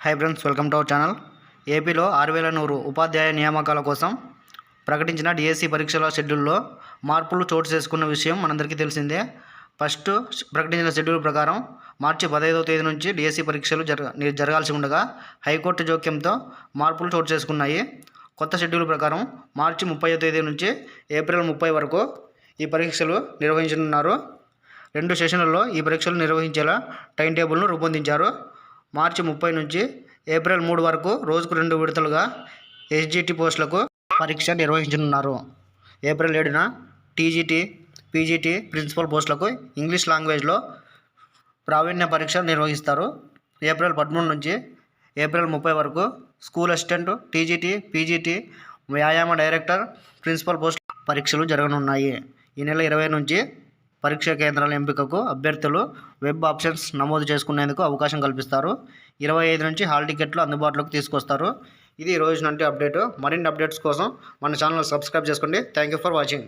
Hi friends, welcome to our channel. ఏపీలో 6100 ఉపాధ్యాయ నియామకాల కోసం ప్రకటించిన డిఎస్సి పరీక్షల షెడ్యూల్లో మార్పులు చోటు చేసుకున్న విషయం మనందరికీ తెలిసిందే. ఫస్ట్ ప్రకటించిన షెడ్యూల్ ప్రకారం మార్చి 15వ తేదీ నుంచి డిఎస్సి పరీక్షలు జరగాల్సి ఉండగా హైకోర్టు జోక్యంతో మార్పులు చోటు చేసుకున్నాయి. కొత్త షెడ్యూల్ ప్రకారం మార్చి 30వ తేదీ నుంచి ఏప్రిల్ 30 వరకు ఈ పరీక్షలు నిర్వహించనున్నారు. 2 సెషన్లలో ఈ పరీక్షలు నిర్వహించేలా టైం టేబుల్ను రూపొందించారు. మార్చి 30 నుంచి ఏప్రిల్ 3 వరకు రోజుకు 2 విడతలుగా ఎస్జిటి పోస్టులకు పరీక్ష నిర్వహించనున్నారు. ఏప్రిల్ 7న టీజీటీ, పీజీటీ ప్రిన్సిపల్ పోస్టులకు ఇంగ్లీష్ లాంగ్వేజ్లో ప్రావీణ్య పరీక్ష నిర్వహిస్తారు. ఏప్రిల్ 13 నుంచి ఏప్రిల్ 30 వరకు స్కూల్ అసిస్టెంట్, టీజీటీ, పీజీటీ, వ్యాయామ డైరెక్టర్, ప్రిన్సిపల్ పోస్టు పరీక్షలు జరగనున్నాయి. ఈ నెల 20 నుంచి పరీక్షా కేంద్రాల ఎంపికకు అభ్యర్థులు వెబ్ ఆప్షన్స్ నమోదు చేసుకునేందుకు అవకాశం కల్పిస్తారు. 25 నుంచి హాల్ టికెట్లు అందుబాటులోకి తీసుకొస్తారు. ఇది ఈ రోజు నుండి అప్డేట్. మరిన్ని అప్డేట్స్ కోసం మన ఛానల్ సబ్స్క్రైబ్ చేసుకోండి. Thank you for watching.